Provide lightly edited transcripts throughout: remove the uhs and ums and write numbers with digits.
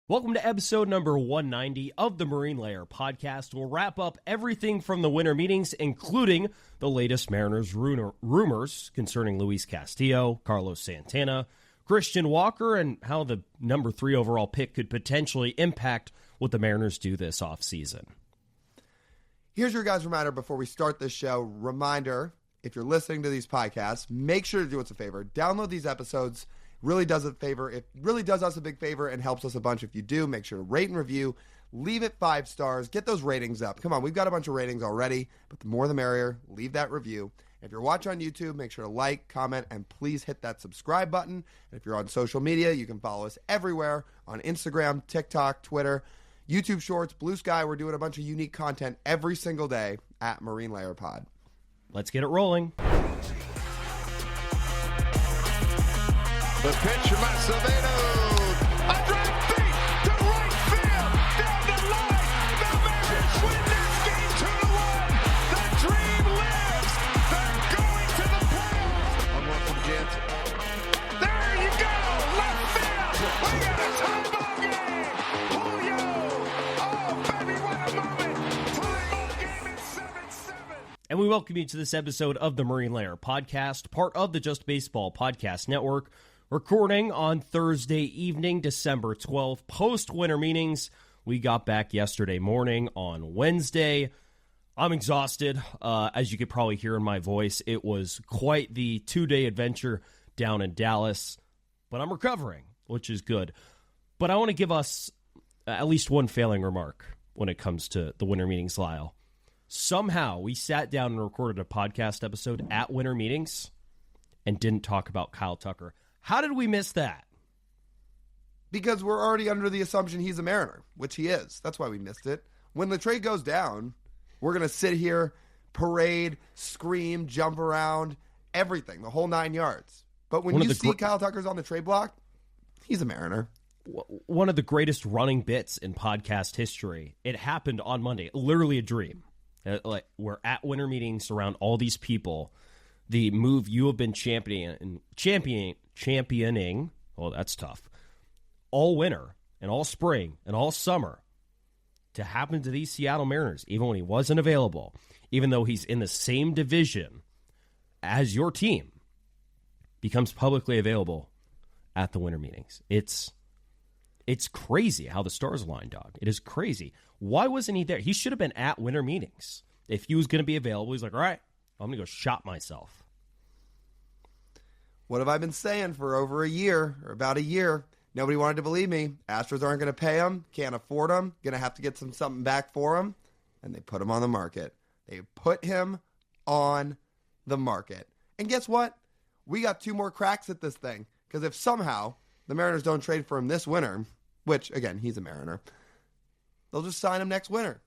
Welcome to episode number 190 of the Marine Layer podcast. We'll wrap up everything from the winter meetings, including the latest Mariners rumors concerning Luis Castillo, Carlos Santana, Christian Walker, and how the number 3 overall pick could potentially impact what the Mariners do this offseason. Here's your guys' reminder before we start this show. Reminder, if you're listening to these podcasts, make sure to do us a favor. Download these episodes. Really does a favor. It really does us a big favor and helps us a bunch if you do. Make sure to rate and review. Leave it 5 stars. Get those ratings up. Come on, we've got a bunch of ratings already, but the more the merrier. Leave that review. If you're watching on YouTube, make sure to like, comment, and please hit that subscribe button. And if you're on social media, you can follow us everywhere on Instagram, TikTok, Twitter, YouTube Shorts, Blue Sky. We're doing a bunch of unique content every single day at Marine Layer Pod. Let's get it rolling. The pitch from Acevedo. A drive deep to right field. Down the line. The Mariners win this game 2-1. The dream lives. They're going to the playoffs. 1-1 from Jansen. There you go. Left field. We got a tie ball game. Julio. Oh, baby, what a moment. Tie ball game at 7-7. And we welcome you to this episode of the Marine Layer podcast, part of the Just Baseball Podcast Network. Recording on Thursday evening, December 12th, post-winter meetings. We got back yesterday morning on Wednesday. I'm exhausted, as you could probably hear in my voice. It was quite the 2-day adventure down in Dallas, but I'm recovering, which is good. But I want to give us at least one failing remark when it comes to the winter meetings, Lyle. Somehow, we sat down and recorded a podcast episode at winter meetings and didn't talk about Kyle Tucker. How did we miss that? Because we're already under the assumption he's a Mariner, which he is. That's why we missed it. When the trade goes down, we're going to sit here, parade, scream, jump around, everything, the whole 9 yards. But when you see Kyle Tucker's on the trade block, he's a Mariner. One of the greatest running bits in podcast history. It happened on Monday. Literally a dream. We're at winter meetings around all these people. The move you have been championing, oh, that's tough, all winter and all spring and all summer to happen to these Seattle Mariners, even when he wasn't available, even though he's in the same division as your team, becomes publicly available at the winter meetings. It's crazy how the stars aligned, dog. It is crazy. Why wasn't he there? He should have been at winter meetings. If he was going to be available, he's like, all right, I'm going to go shop myself. What have I been saying for over a year, or about a year? Nobody wanted to believe me. Astros aren't going to pay him, can't afford him, going to have to get something back for him, and they put him on the market. They put him on the market. And guess what? We got 2 more cracks at this thing, because if somehow the Mariners don't trade for him this winter, which, again, he's a Mariner, they'll just sign him next winter.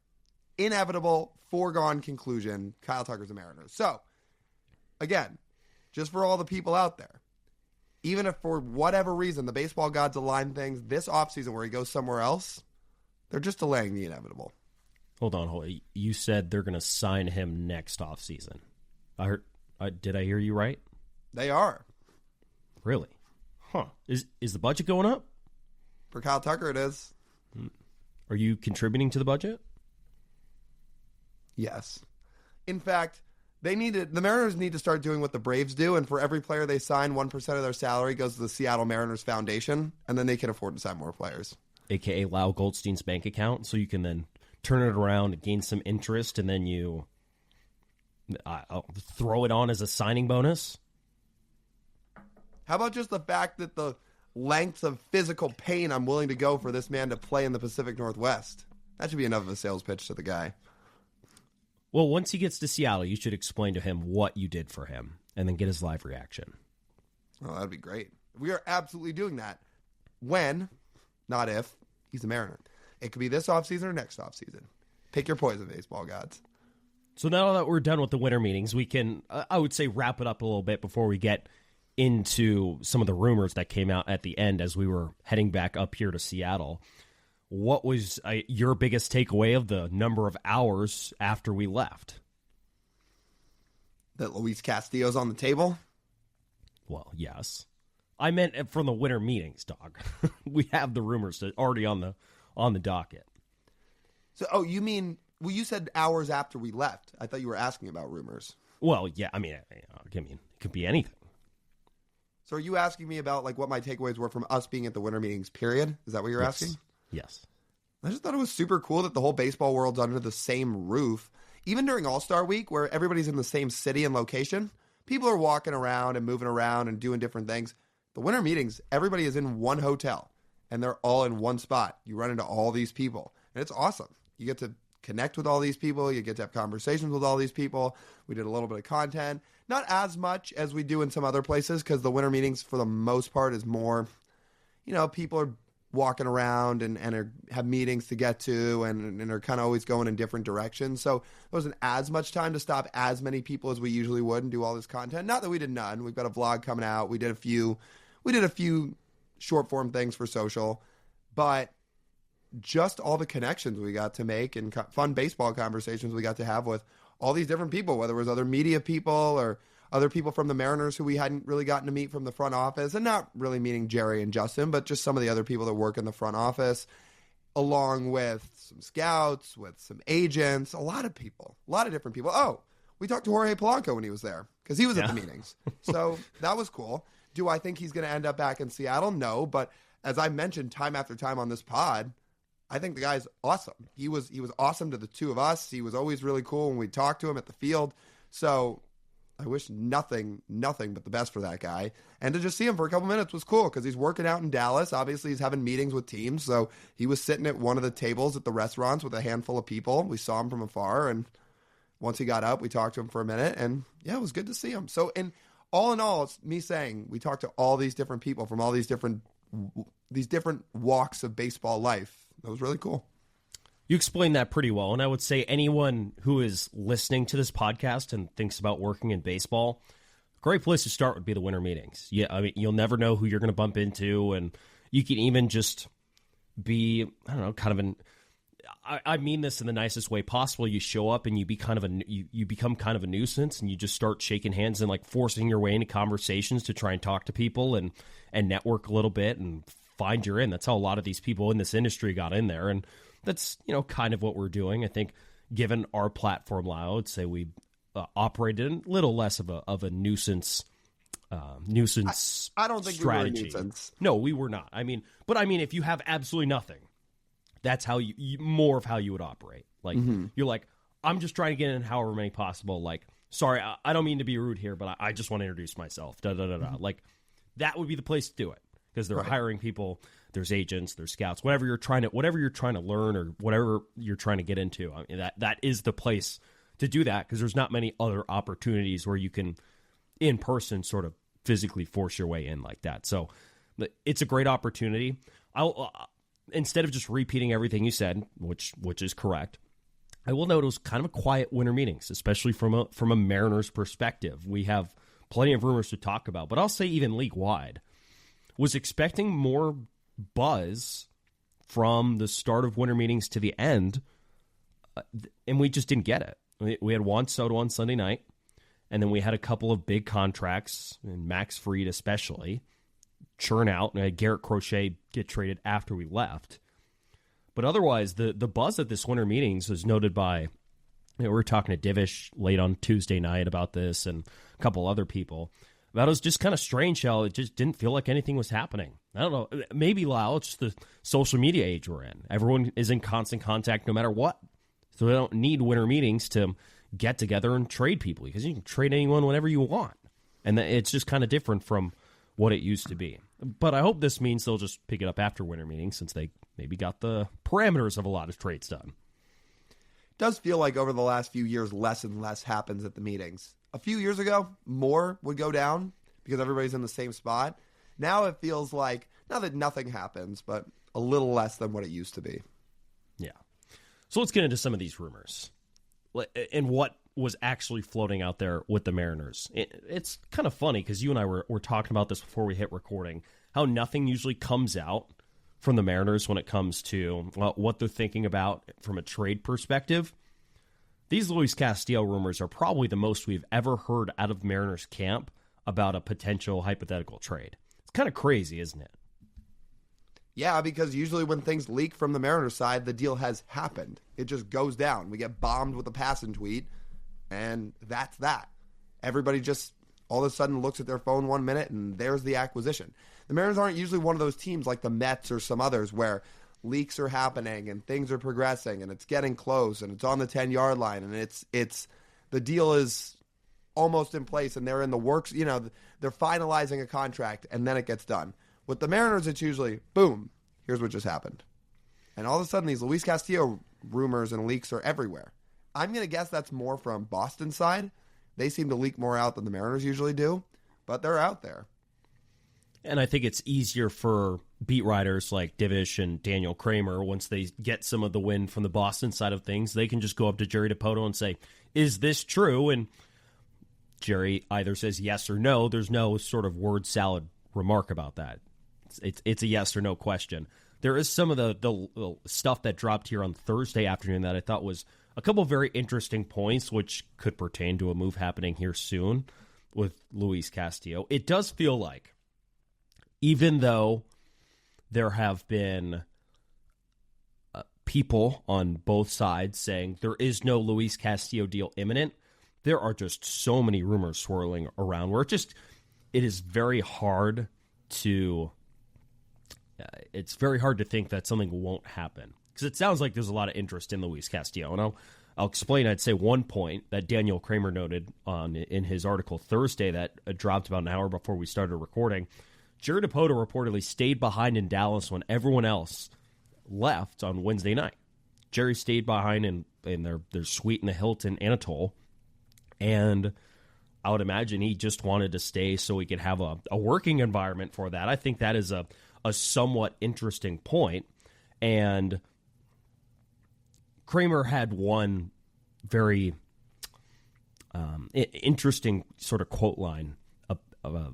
Inevitable, foregone conclusion, Kyle Tucker's a Mariner. So, again, just for all the people out there, even if for whatever reason the baseball gods align things this offseason where he goes somewhere else, they're just delaying the inevitable. Hold on. You said they're going to sign him next offseason. Did I hear you right? They are. Really? Huh. Is the budget going up? For Kyle Tucker, it is. Are you contributing to the budget? Yes. In fact, the Mariners need to start doing what the Braves do, and for every player they sign, 1% of their salary goes to the Seattle Mariners Foundation, and then they can afford to sign more players. AKA Lyle Goldstein's bank account, so you can then turn it around and gain some interest, and then you throw it on as a signing bonus. How about just the fact that the lengths of physical pain I'm willing to go for this man to play in the Pacific Northwest? That should be enough of a sales pitch to the guy. Well, once he gets to Seattle, you should explain to him what you did for him and then get his live reaction. Oh, that'd be great. We are absolutely doing that. When, not if, he's a Mariner. It could be this offseason or next offseason. Pick your poison, baseball gods. So now that we're done with the winter meetings, we can, I would say, wrap it up a little bit before we get into some of the rumors that came out at the end as we were heading back up here to Seattle. What was your biggest takeaway of the number of hours after we left? That Luis Castillo's on the table? Well, yes. I meant from the winter meetings, dog. We have the rumors that already on the docket. So, you said hours after we left. I thought you were asking about rumors. Well, yeah, I mean, it could be anything. So are you asking me about like what my takeaways were from us being at the winter meetings, period? Is that what you're asking? Yes. I just thought it was super cool that the whole baseball world's under the same roof. Even during All-Star Week, where everybody's in the same city and location, people are walking around and moving around and doing different things. The winter meetings, everybody is in one hotel, and they're all in one spot. You run into all these people, and it's awesome. You get to connect with all these people. You get to have conversations with all these people. We did a little bit of content. Not as much as we do in some other places, because the winter meetings, for the most part, is more, people are walking around and have meetings to get to and are kind of always going in different directions. So there wasn't as much time to stop as many people as we usually would and do all this content. Not that we did none. We've got a vlog coming out. We did a few short form things for social, but just all the connections we got to make and fun baseball conversations we got to have with all these different people, whether it was other media people or other people from the Mariners who we hadn't really gotten to meet from the front office, and not really meaning Jerry and Justin, but just some of the other people that work in the front office, along with some scouts, with some agents, a lot of people, a lot of different people. Oh, we talked to Jorge Polanco when he was there because he was at the meetings. So that was cool. Do I think he's going to end up back in Seattle? No, but as I mentioned time after time on this pod, I think the guy's awesome. He was awesome to the two of us. He was always really cool when we talked to him at the field. So I wish nothing but the best for that guy. And to just see him for a couple minutes was cool because he's working out in Dallas. Obviously, he's having meetings with teams. So he was sitting at one of the tables at the restaurants with a handful of people. We saw him from afar. And once he got up, we talked to him for a minute. And yeah, it was good to see him. So in all, it's me saying we talked to all these different people from all these different walks of baseball life. That was really cool. You explained that pretty well, and I would say anyone who is listening to this podcast and thinks about working in baseball, a great place to start would be the winter meetings. Yeah, I mean, you'll never know who you're going to bump into, and you can even just be, I don't know, kind of an. I mean this in the nicest way possible. You show up and you become kind of a nuisance, and you just start shaking hands and like forcing your way into conversations to try and talk to people and network a little bit and find your in. That's how a lot of these people in this industry got in there, and that's, kind of what we're doing. I think given our platform, Lyle, I would say we operated a little less of a nuisance I don't think strategy. We were a nuisance. No, we were not. But if you have absolutely nothing, that's how you more of how you would operate. Like, You're like, I'm just trying to get in however many possible. Like, sorry, I don't mean to be rude here, but I just want to introduce myself. Like, that would be the place to do it. Because they're hiring people, there's agents, there's scouts, whatever you're trying to learn or whatever you're trying to get into. I mean, that is the place to do that because there's not many other opportunities where you can, in person, sort of physically force your way in like that. So it's a great opportunity. I'll instead of just repeating everything you said, which is correct, I will note it was kind of a quiet winter meetings, especially from a Mariners perspective. We have plenty of rumors to talk about, but I'll say even league wide. Was expecting more buzz from the start of winter meetings to the end, and we just didn't get it. We had Juan Soto on Sunday night, and then we had a couple of big contracts, and Max Fried especially, churn out, and I had Garrett Crochet get traded after we left. But otherwise, the buzz at this winter meetings was noted by, we were talking to Divish late on Tuesday night about this, and a couple other people. That was just kind of strange how it just didn't feel like anything was happening. I don't know. Maybe, Lyle, it's just the social media age we're in. Everyone is in constant contact no matter what. So they don't need winter meetings to get together and trade people because you can trade anyone whenever you want. And it's just kind of different from what it used to be. But I hope this means they'll just pick it up after winter meetings since they maybe got the parameters of a lot of trades done. It does feel like over the last few years, less and less happens at the meetings. A few years ago, more would go down because everybody's in the same spot. Now it feels like, not that nothing happens, but a little less than what it used to be. Yeah. So let's get into some of these rumors and what was actually floating out there with the Mariners. It's kind of funny because you and I were talking about this before we hit recording, how nothing usually comes out from the Mariners when it comes to what they're thinking about from a trade perspective. These Luis Castillo rumors are probably the most we've ever heard out of Mariners camp about a potential hypothetical trade. It's kind of crazy, isn't it? Yeah, because usually when things leak from the Mariners side, the deal has happened. It just goes down. We get bombed with a passing tweet, and that's that. Everybody just all of a sudden looks at their phone 1 minute, and there's the acquisition. The Mariners aren't usually one of those teams like the Mets or some others where leaks are happening and things are progressing and it's getting close and it's on the 10-yard line and it's the deal is almost in place and they're in the works. You know, they're finalizing a contract and then it gets done. With the Mariners, it's usually, boom, here's what just happened. And all of a sudden, these Luis Castillo rumors and leaks are everywhere. I'm going to guess that's more from Boston's side. They seem to leak more out than the Mariners usually do, but they're out there. And I think it's easier for beat writers like Divish and Daniel Kramer, once they get some of the wind from the Boston side of things, they can just go up to Jerry Dipoto and say, is this true? And Jerry either says yes or no. There's no sort of word salad remark about that. It's a yes or no question. There is some of the stuff that dropped here on Thursday afternoon that I thought was a couple of very interesting points, which could pertain to a move happening here soon with Luis Castillo. It does feel like, even though there have been people on both sides saying there is no Luis Castillo deal imminent, there are just so many rumors swirling around where it is very hard to... it's very hard to think that something won't happen because it sounds like there's a lot of interest in Luis Castillo. And I'll explain. I'd say one point that Daniel Kramer noted in his article Thursday that dropped about an hour before we started recording. Jerry Dipoto reportedly stayed behind in Dallas when everyone else left on Wednesday night. Jerry stayed behind in their suite in the Hilton Anatole, and I would imagine he just wanted to stay so he could have a working environment for that. I think that is a somewhat interesting point. And Kramer had one very interesting sort of quote line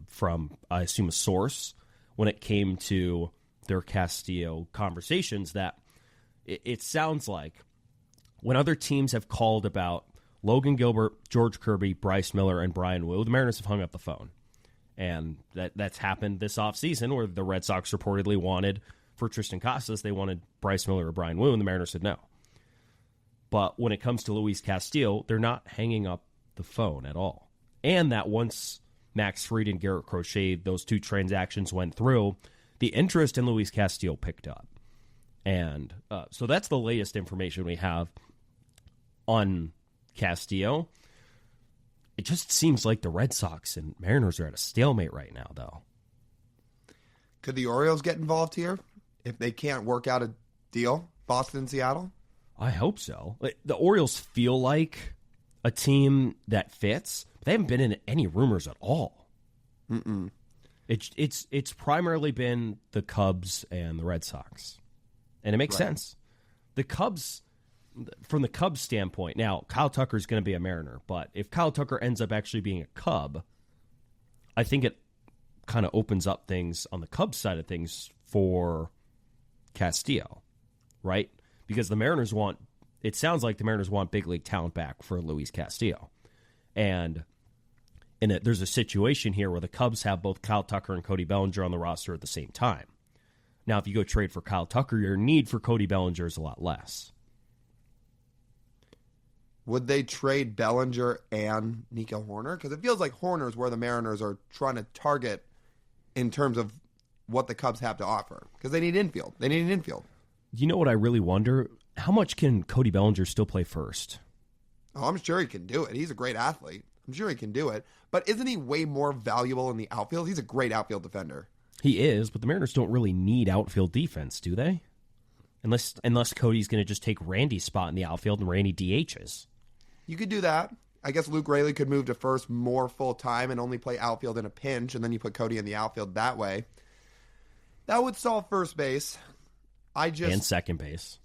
from, I assume, a source when it came to their Castillo conversations that it sounds like when other teams have called about Logan Gilbert, George Kirby, Bryce Miller, and Brian Wu, the Mariners have hung up the phone. And that's happened this offseason where the Red Sox reportedly wanted, for Tristan Casas, they wanted Bryce Miller or Brian Wu, and the Mariners said no. But when it comes to Luis Castillo, they're not hanging up the phone at all. And that once Max Fried and Garrett Crochet, those two transactions went through, the interest in Luis Castillo picked up. And so that's the latest information we have on Castillo. It just seems like the Red Sox and Mariners are at a stalemate right now, though. Could the Orioles get involved here if they can't work out a deal, Boston and Seattle? I hope so. The Orioles feel like a team that fits, but they haven't been in any rumors at all. Mm-mm. It's primarily been the Cubs and the Red Sox. And it makes sense. The Cubs... From the Cubs standpoint, now, Kyle Tucker's going to be a Mariner, but if Kyle Tucker ends up actually being a Cub, I think it kind of opens up things on the Cubs side of things for Castillo, right? Because the Mariners it sounds like the Mariners want big league talent back for Luis Castillo. And there's a situation here where the Cubs have both Kyle Tucker and Cody Bellinger on the roster at the same time. Now, if you go trade for Kyle Tucker, your need for Cody Bellinger is a lot less. Would they trade Bellinger and Nico Horner? Because it feels like Horner is where the Mariners are trying to target in terms of what the Cubs have to offer. Because they need infield. They need an infield. You know what I really wonder? How much can Cody Bellinger still play first? Oh, I'm sure he can do it. He's a great athlete. I'm sure he can do it. But isn't he way more valuable in the outfield? He's a great outfield defender. He is, but the Mariners don't really need outfield defense, do they? Unless Cody's going to just take Randy's spot in the outfield and Randy DHs. You could do that. I guess Luke Raley could move to first more full-time and only play outfield in a pinch, and then you put Cody in the outfield that way. That would solve first base. And second base.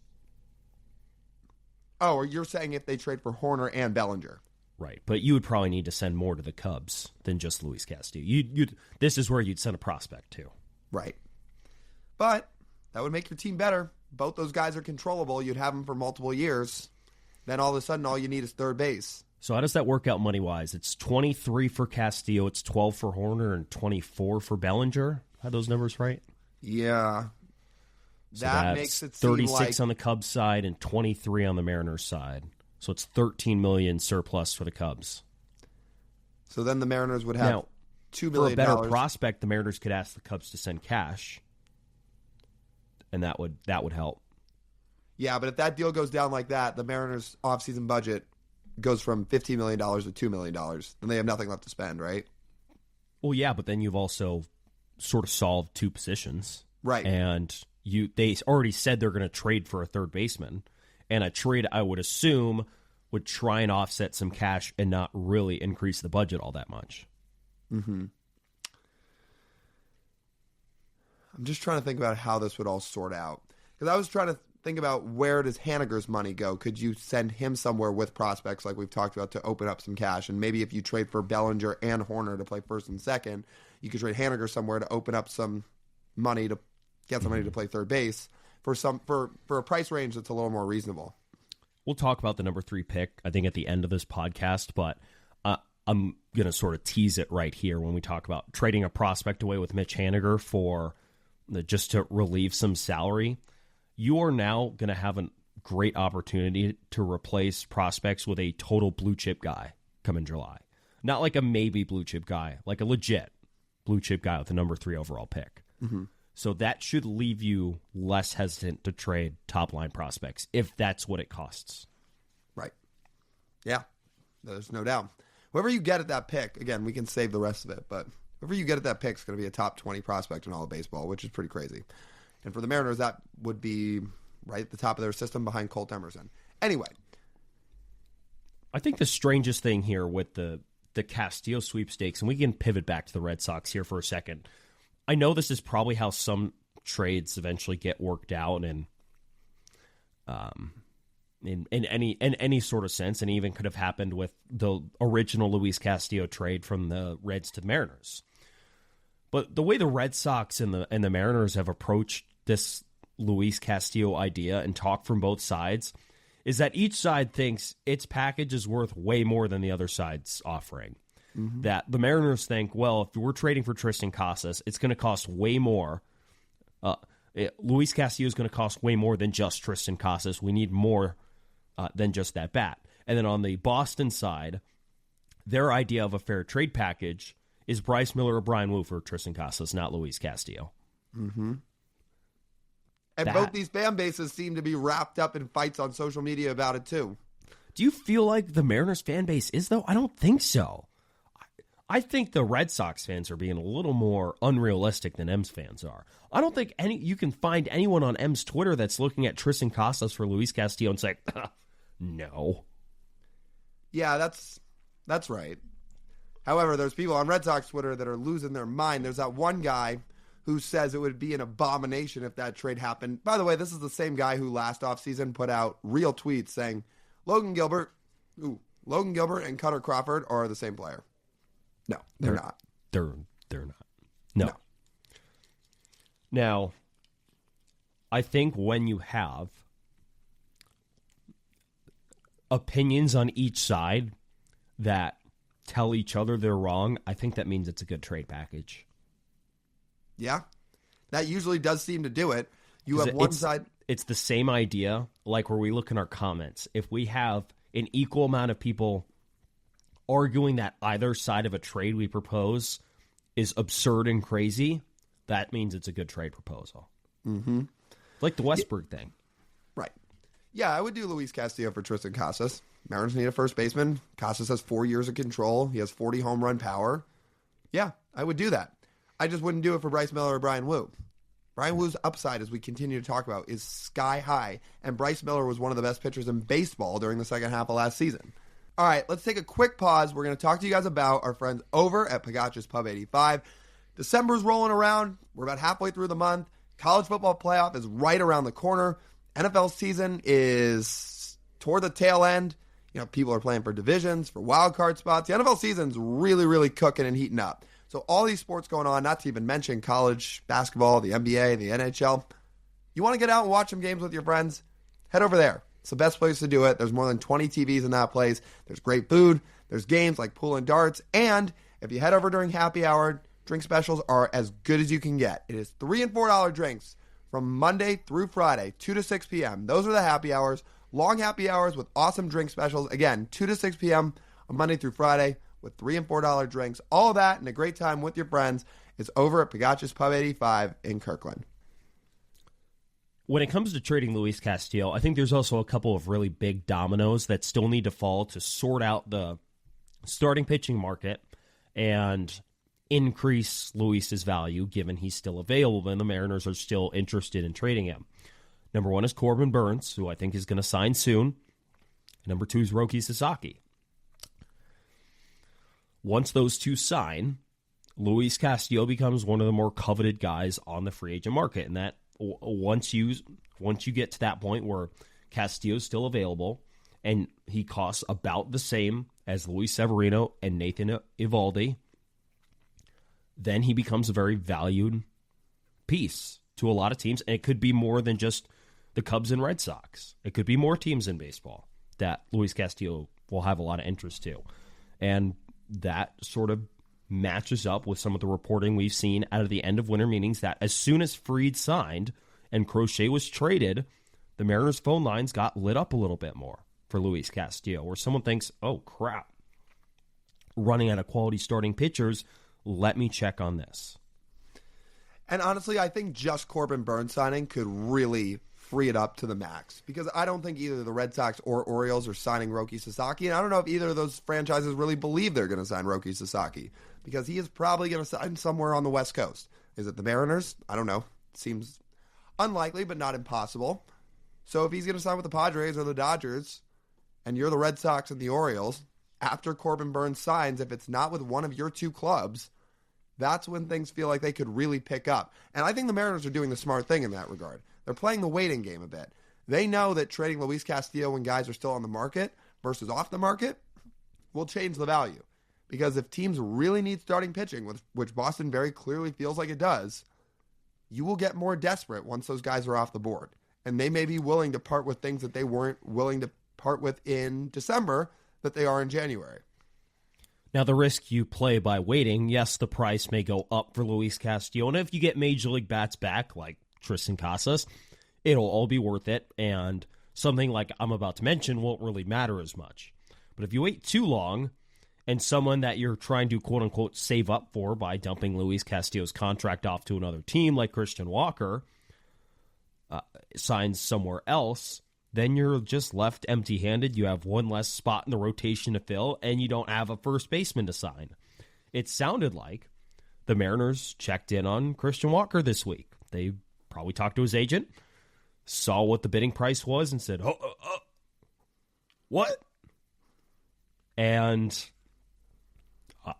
Oh, or you're saying if they trade for Horner and Bellinger. Right, but you would probably need to send more to the Cubs than just Luis Castillo. This is where you'd send a prospect to. Right. But that would make your team better. Both those guys are controllable. You'd have them for multiple years. Then all of a sudden, all you need is third base. So how does that work out money-wise? It's 23 for Castillo, it's 12 for Horner, and 24 for Bellinger. Had those numbers right? Yeah. So that that's makes it seem 36 like... on the Cubs side and 23 on the Mariners side. So it's $13 million surplus for the Cubs. So then the Mariners would have now, $2 million. For a better prospect, the Mariners could ask the Cubs to send cash, and that would help. Yeah, but if that deal goes down like that, the Mariners' offseason budget goes from $15 million to $2 million. Then they have nothing left to spend, right? Well, yeah, but then you've also sort of solved two positions. Right. And they already said they're going to trade for a third baseman. And a trade, I would assume, would try and offset some cash and not really increase the budget all that much. Mm-hmm. I'm just trying to think about how this would all sort out. Because I was trying to think about, where does Haniger's money go? Could you send him somewhere with prospects like we've talked about to open up some cash? And maybe if you trade for Bellinger and Horner to play first and second, you could trade Haniger somewhere to open up some money to get somebody to play third base for a price range that's a little more reasonable. We'll talk about the number 3 pick, I think, at the end of this podcast, but I'm going to sort of tease it right here when we talk about trading a prospect away with Mitch Haniger for just to relieve some salary. You are now going to have a great opportunity to replace prospects with a total blue chip guy come in July. Not like a maybe blue chip guy, like a legit blue chip guy with a number 3 overall pick. Mm-hmm. So that should leave you less hesitant to trade top line prospects if that's what it costs. Right. Yeah, there's no doubt. Whoever you get at that pick, again, we can save the rest of it, but whoever you get at that pick is going to be a top 20 prospect in all of baseball, which is pretty crazy. And for the Mariners, that would be right at the top of their system behind Colt Emerson. Anyway. I think the strangest thing here with the Castillo sweepstakes, and we can pivot back to the Red Sox here for a second. I know this is probably how some trades eventually get worked out, and in any sort of sense, and even could have happened with the original Luis Castillo trade from the Reds to the Mariners. But the way the Red Sox and the Mariners have approached this Luis Castillo idea and talk from both sides is that each side thinks its package is worth way more than the other side's offering. Mm-hmm. That the Mariners think, well, if we're trading for Tristan Casas, it's going to cost way more. Luis Castillo is going to cost way more than just Tristan Casas. We need more than just that bat. And then on the Boston side, their idea of a fair trade package is Bryce Miller or Brian Wu for Tristan Casas, not Luis Castillo. Mm-hmm. And both these fan bases seem to be wrapped up in fights on social media about it, too. Do you feel like the Mariners fan base is, though? I don't think so. I think the Red Sox fans are being a little more unrealistic than M's fans are. I don't think you can find anyone on M's Twitter that's looking at Tristan Casas for Luis Castillo and saying, no. Yeah, that's right. However, there's people on Red Sox Twitter that are losing their mind. There's that one guy who says it would be an abomination if that trade happened. By the way, this is the same guy who last offseason put out real tweets saying Logan Gilbert and Cutter Crawford are the same player. No, they're not. They're not. No. Now, I think when you have opinions on each side that tell each other they're wrong, I think that means it's a good trade package. Yeah, that usually does seem to do it. You have one side. It's the same idea, like where we look in our comments. If we have an equal amount of people arguing that either side of a trade we propose is absurd and crazy, that means it's a good trade proposal. Mm-hmm. Like the Westberg thing. Right. Yeah, I would do Luis Castillo for Tristan Casas. Mariners need a first baseman. Casas has 4 years of control. He has 40 home run power. Yeah, I would do that. I just wouldn't do it for Bryce Miller or Brian Wu. Brian Wu's upside, as we continue to talk about, is sky high, and Bryce Miller was one of the best pitchers in baseball during the second half of last season. All right, let's take a quick pause. We're going to talk to you guys about our friends over at Pagacci's Pub 85. December's rolling around. We're about halfway through the month. College football playoff is right around the corner. NFL season is toward the tail end. You know, people are playing for divisions, for wild card spots. The NFL season's really, really cooking and heating up. So all these sports going on, not to even mention college basketball, the NBA, the NHL. You want to get out and watch some games with your friends? Head over there. It's the best place to do it. There's more than 20 TVs in that place. There's great food. There's games like pool and darts. And if you head over during happy hour, drink specials are as good as you can get. It is $3 and $4 drinks from Monday through Friday, 2 to 6 p.m. Those are the happy hours, long happy hours with awesome drink specials. Again, 2 to 6 p.m. on Monday through Friday with $3 and $4 drinks. All that and a great time with your friends is over at Pagacci's Pub 85 in Kirkland. When it comes to trading Luis Castillo, I think there's also a couple of really big dominoes that still need to fall to sort out the starting pitching market and increase Luis's value, given he's still available and the Mariners are still interested in trading him. Number one is Corbin Burnes, who I think is going to sign soon. Number two is Roki Sasaki. Once those two sign, Luis Castillo becomes one of the more coveted guys on the free agent market. And that once you get to that point where Castillo is still available and he costs about the same as Luis Severino and Nathan Eovaldi, then he becomes a very valued piece to a lot of teams. And it could be more than just the Cubs and Red Sox. It could be more teams in baseball that Luis Castillo will have a lot of interest to. And that sort of matches up with some of the reporting we've seen out of the end of winter meetings that as soon as Fried signed and Crochet was traded, the Mariners phone lines got lit up a little bit more for Luis Castillo, where someone thinks, oh, crap, running out of quality starting pitchers, let me check on this. And honestly, I think just Corbin Burnes signing could really free it up to the max, because I don't think either the Red Sox or Orioles are signing Roki Sasaki, and I don't know if either of those franchises really believe they're going to sign Roki Sasaki, because he is probably going to sign somewhere on the West Coast. Is it the Mariners? I don't know. Seems unlikely, but not impossible. So if he's going to sign with the Padres or the Dodgers, and you're the Red Sox and the Orioles, after Corbin Burnes signs, if it's not with one of your two clubs, that's when things feel like they could really pick up. And I think the Mariners are doing the smart thing in that regard. They're playing the waiting game a bit. They know that trading Luis Castillo when guys are still on the market versus off the market will change the value. Because if teams really need starting pitching, which Boston very clearly feels like it does, you will get more desperate once those guys are off the board. And they may be willing to part with things that they weren't willing to part with in December that they are in January. Now, the risk you play by waiting, yes, the price may go up for Luis Castillo. And if you get Major League bats back, like Tristan Casas, it'll all be worth it. And something like I'm about to mention won't really matter as much. But if you wait too long, and someone that you're trying to quote-unquote save up for by dumping Luis Castillo's contract off to another team like Christian Walker signs somewhere else, then you're just left empty-handed. You have one less spot in the rotation to fill, and you don't have a first baseman to sign. It sounded like the Mariners checked in on Christian Walker this week. They probably talked to his agent, saw what the bidding price was, and said, what? And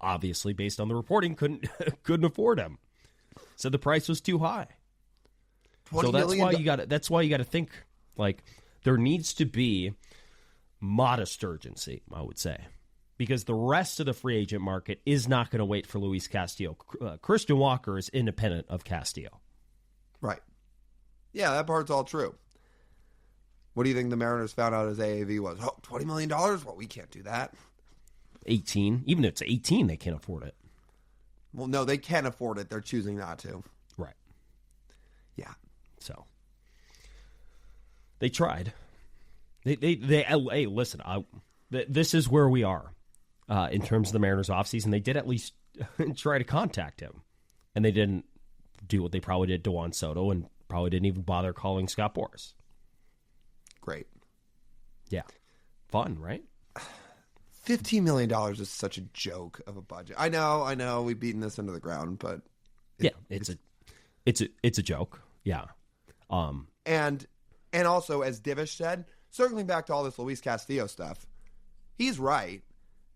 obviously, based on the reporting, couldn't afford him. Said the price was too high. So that's why you got to think, like, there needs to be modest urgency, I would say, because the rest of the free agent market is not going to wait for Luis Castillo. Christian Walker is independent of Castillo. Right. Yeah, that part's all true. What do you think the Mariners found out his AAV was? Oh, $20 million? Well, we can't do that. 18. Even if it's 18, they can't afford it. Well, no, they can afford it. They're choosing not to. Right. Yeah. So they tried. Hey, listen, this is where we are in terms of the Mariners offseason. They did at least try to contact him, and they didn't do what they probably did to Juan Soto, and probably didn't even bother calling Scott Boras. Great. Yeah. Fun, right? $15 million is such a joke of a budget. I know, we've beaten this into the ground, but it's a joke. Yeah. And also, as Divish said, circling back to all this Luis Castillo stuff, he's right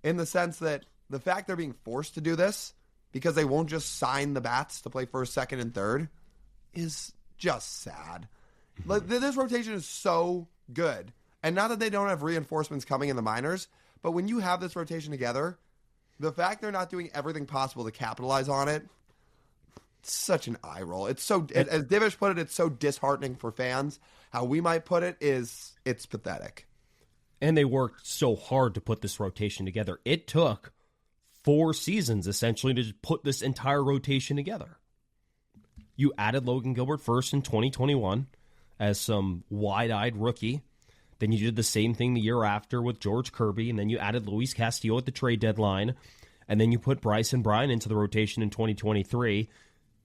in the sense that the fact they're being forced to do this because they won't just sign the bats to play first, second, and third is just sad. Like, this rotation is so good. And not that they don't have reinforcements coming in the minors, but when you have this rotation together, the fact they're not doing everything possible to capitalize on it, it's such an eye roll. It's so, as Divish put it, it's so disheartening for fans. How we might put it is, it's pathetic. And they worked so hard to put this rotation together. It took 4 seasons, essentially, to just put this entire rotation together. You added Logan Gilbert first in 2021 as some wide-eyed rookie. Then you did the same thing the year after with George Kirby, and then you added Luis Castillo at the trade deadline, and then you put Bryce and Brian into the rotation in 2023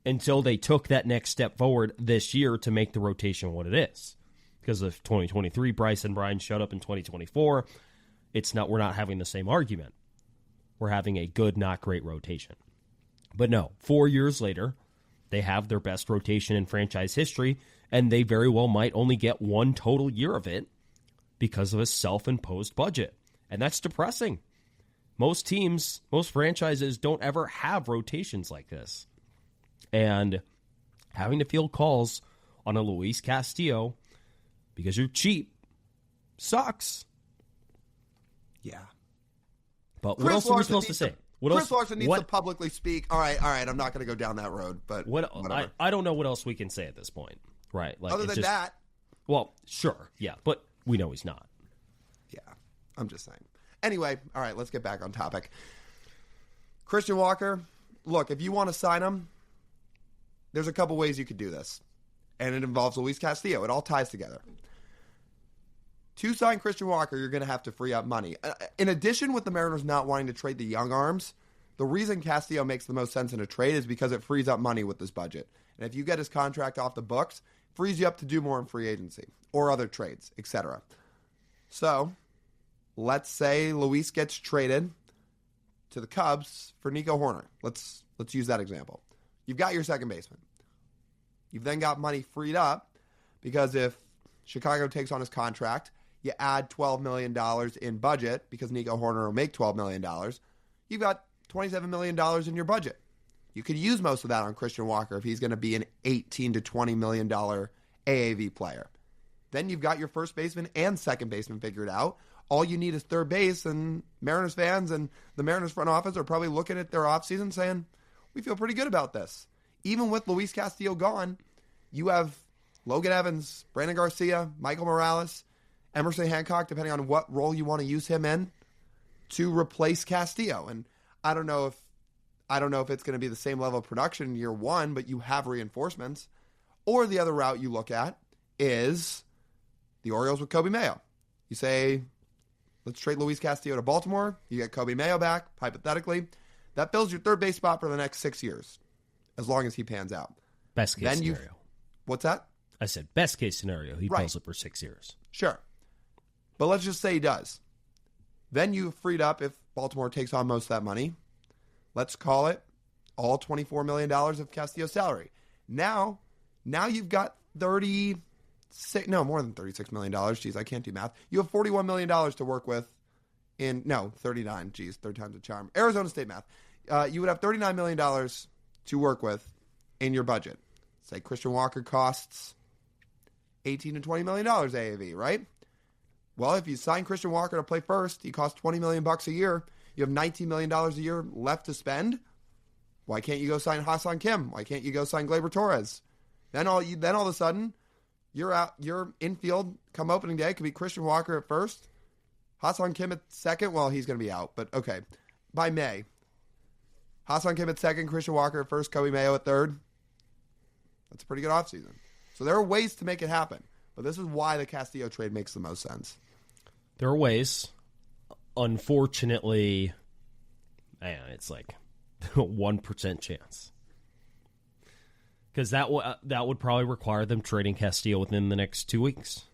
until they took that next step forward this year to make the rotation what it is. Because of 2023, Bryce and Brian showed up in 2024. We're not having the same argument. We're having a good, not great rotation. But no, 4 years later, they have their best rotation in franchise history, and they very well might only get 1 total year of it because of a self-imposed budget. And that's depressing. Most teams, most franchises don't ever have rotations like this. And having to field calls on a Luis Castillo because you're cheap sucks. Yeah. But what else are we supposed to say? Chris Larson needs to publicly speak. All right, I'm not going to go down that road, but whatever. I don't know what else we can say at this point, right? Other than that. Well, sure, yeah, but we know he's not. Yeah, I'm just saying. Anyway, all right, let's get back on topic. Christian Walker, look, if you want to sign him, there's a couple ways you could do this, and it involves Luis Castillo. It all ties together. To sign Christian Walker, you're going to have to free up money. In addition, with the Mariners not wanting to trade the young arms, the reason Castillo makes the most sense in a trade is because it frees up money with this budget. And if you get his contract off the books, it frees you up to do more in free agency or other trades, etc. So, let's say Luis gets traded to the Cubs for Nico Horner. Let's use that example. You've got your second baseman. You've then got money freed up because if Chicago takes on his contract, you add $12 million in budget because Nico Horner will make $12 million. You've got $27 million in your budget. You could use most of that on Christian Walker if he's going to be an $18 to $20 million AAV player. Then you've got your first baseman and second baseman figured out. All you need is third base, and Mariners fans and the Mariners front office are probably looking at their offseason saying, we feel pretty good about this. Even with Luis Castillo gone, you have Logan Evans, Brandon Garcia, Michael Morales, Emerson Hancock, depending on what role you want to use him in, to replace Castillo. And I don't know if it's going to be the same level of production in year one, but you have reinforcements. Or the other route you look at is the Orioles with Kobe Mayo. You say, let's trade Luis Castillo to Baltimore. You get Kobe Mayo back, hypothetically. That fills your third base spot for the next 6 years, as long as he pans out. Best case scenario. What's that? I said best case scenario. He pulls it for 6 years. Sure. But let's just say he does. Then you've freed up, if Baltimore takes on most of that money, let's call it all $24 million of Castillo's salary. Now you've got more than $36 million. Jeez, I can't do math. You have $41 million to work with 39. Jeez, third time's a charm. Arizona State math. You would have $39 million to work with in your budget. Say Christian Walker costs $18 to $20 million AAV, right? Well, if you sign Christian Walker to play first, he costs $20 million a year. You have $19 million a year left to spend. Why can't you go sign Ha-Seong Kim? Why can't you go sign Gleyber Torres? Then all of a sudden, you're out. Your infield come opening day could be Christian Walker at first, Ha-Seong Kim at second. Well, he's going to be out, but okay. By May, Ha-Seong Kim at second, Christian Walker at first, Kobe Mayo at third. That's a pretty good offseason. So there are ways to make it happen, but this is why the Castillo trade makes the most sense. There are ways. Unfortunately, it's like a 1% chance. Because that would probably require them trading Castillo within the next 2 weeks.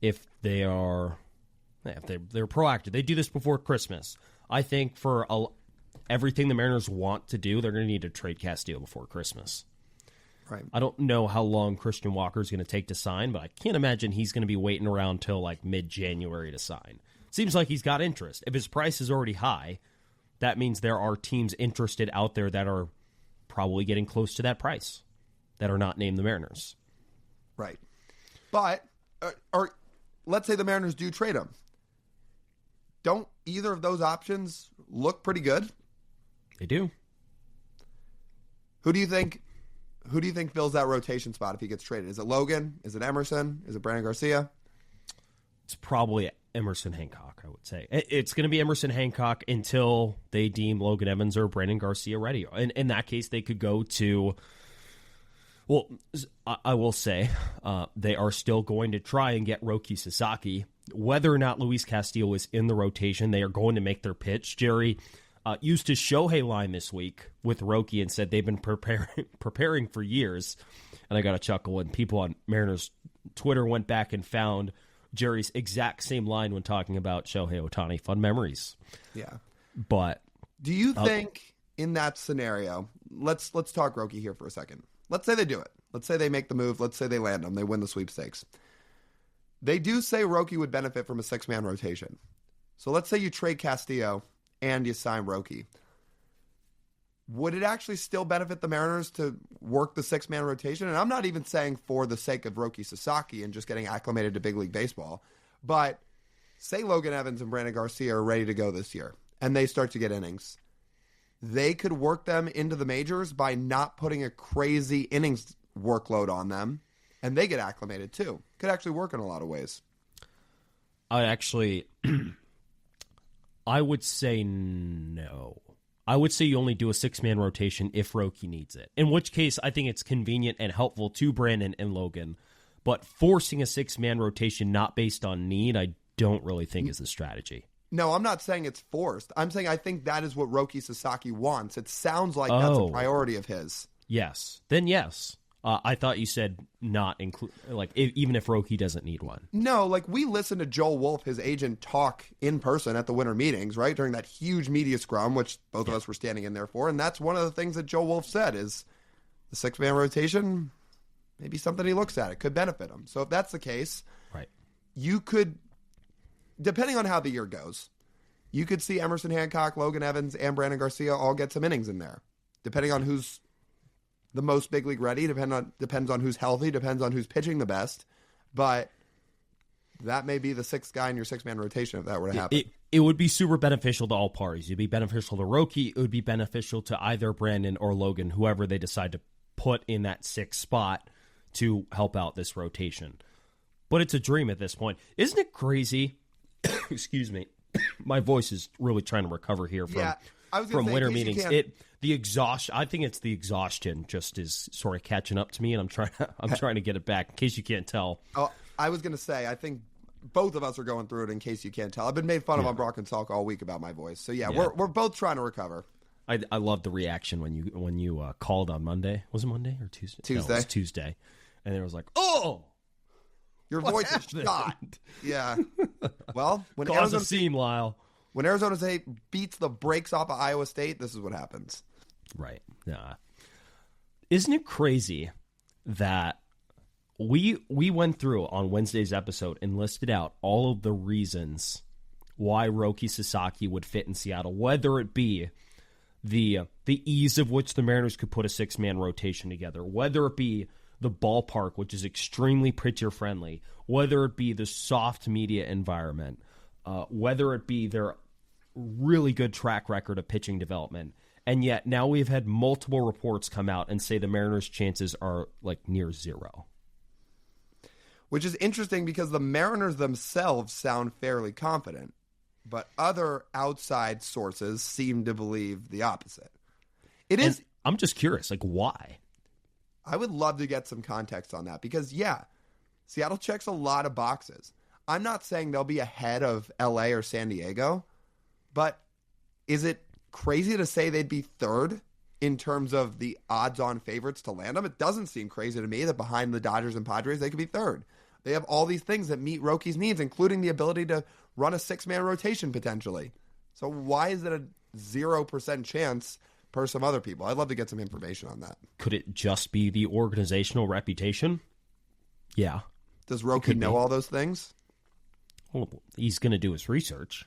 If they're proactive. They do this before Christmas. I think for everything the Mariners want to do, they're going to need to trade Castillo before Christmas. Right. I don't know how long Christian Walker is going to take to sign, but I can't imagine he's going to be waiting around till like mid-January to sign. Seems like he's got interest. If his price is already high, that means there are teams interested out there that are probably getting close to that price that are not named the Mariners. Right. But, or let's say the Mariners do trade him. Don't either of those options look pretty good? They do. Who do you think fills that rotation spot if he gets traded? Is it Logan? Is it Emerson? Is it Brandon Garcia? It's probably Emerson Hancock, I would say. It's going to be Emerson Hancock until they deem Logan Evans or Brandon Garcia ready. And in that case, they could go to... Well, I will say they are still going to try and get Roki Sasaki. Whether or not Luis Castillo is in the rotation, they are going to make their pitch. Jerry used his Shohei line this week with Roki and said they've been preparing for years. And I got a chuckle when people on Mariners Twitter went back and found Jerry's exact same line when talking about Shohei Ohtani. Fun memories. Yeah. But do you think in that scenario, let's talk Roki here for a second. Let's say they do it. Let's say they make the move. Let's say they land them. They win the sweepstakes. They do say Roki would benefit from a 6-man rotation. So let's say you trade Castillo and you sign Roki. Would it actually still benefit the Mariners to work the 6-man rotation? And I'm not even saying for the sake of Roki Sasaki and just getting acclimated to big league baseball. But say Logan Evans and Brandon Garcia are ready to go this year and they start to get innings. They could work them into the majors by not putting a crazy innings workload on them, and they get acclimated too. Could actually work in a lot of ways. I would say no. I would say you only do a 6-man rotation if Roki needs it, in which case I think it's convenient and helpful to Brandon and Logan. But forcing a 6-man rotation not based on need, I don't really think is the strategy. No, I'm not saying it's forced. I'm saying I think that is what Roki Sasaki wants. It sounds like that's a priority of his. Yes. Then yes. I thought you said not include, like, even if Roki doesn't need one. No, like, we listened to Joel Wolfe, his agent, talk in person at the winter meetings, right, during that huge media scrum, which both of us were standing in there for, and that's one of the things that Joel Wolfe said is the 6-man rotation, maybe something he looks at. It could benefit him. So if that's the case, right, you could... Depending on how the year goes, you could see Emerson Hancock, Logan Evans, and Brandon Garcia all get some innings in there. Depending on who's the most big league ready, depends on who's healthy, depends on who's pitching the best. But that may be the 6th guy in your 6-man rotation if that were to happen. It would be super beneficial to all parties. It'd be beneficial to Roki. It would be beneficial to either Brandon or Logan, whoever they decide to put in that 6th spot to help out this rotation. But it's a dream at this point. Isn't it crazy? Excuse me. My voice is really trying to recover here from winter meetings. The exhaustion. I think it's the exhaustion just is sort of catching up to me, and I'm trying to get it back. In case you can't tell. Oh, I was going to say I think both of us are going through it. In case you can't tell, I've been made fun of on Brock and Salk all week about my voice. So we're both trying to recover. I love the reaction when you called on Monday. Was it Monday or Tuesday? Tuesday. No, it was Tuesday, and it was like, oh. Your voice is shot. Yeah. Well, when Arizona State beats the brakes off of Iowa State, this is what happens. Right. Yeah. Isn't it crazy that we went through on Wednesday's episode and listed out all of the reasons why Roki Sasaki would fit in Seattle, whether it be the ease of which the Mariners could put a 6-man rotation together, whether it be the ballpark, which is extremely pitcher-friendly, whether it be the soft media environment, whether it be their really good track record of pitching development. And yet now we've had multiple reports come out and say the Mariners' chances are like near 0. Which is interesting because the Mariners themselves sound fairly confident, but other outside sources seem to believe the opposite. I'm just curious, like, why? I would love to get some context on that because, Seattle checks a lot of boxes. I'm not saying they'll be ahead of LA or San Diego, but is it crazy to say they'd be 3rd in terms of the odds-on favorites to land them? It doesn't seem crazy to me that behind the Dodgers and Padres, they could be 3rd. They have all these things that meet Roki's needs, including the ability to run a 6-man rotation potentially. So why is it a 0% chance per some other people? I'd love to get some information on that. Could it just be the organizational reputation? Yeah. Does Roki know all those things? Well, he's going to do his research.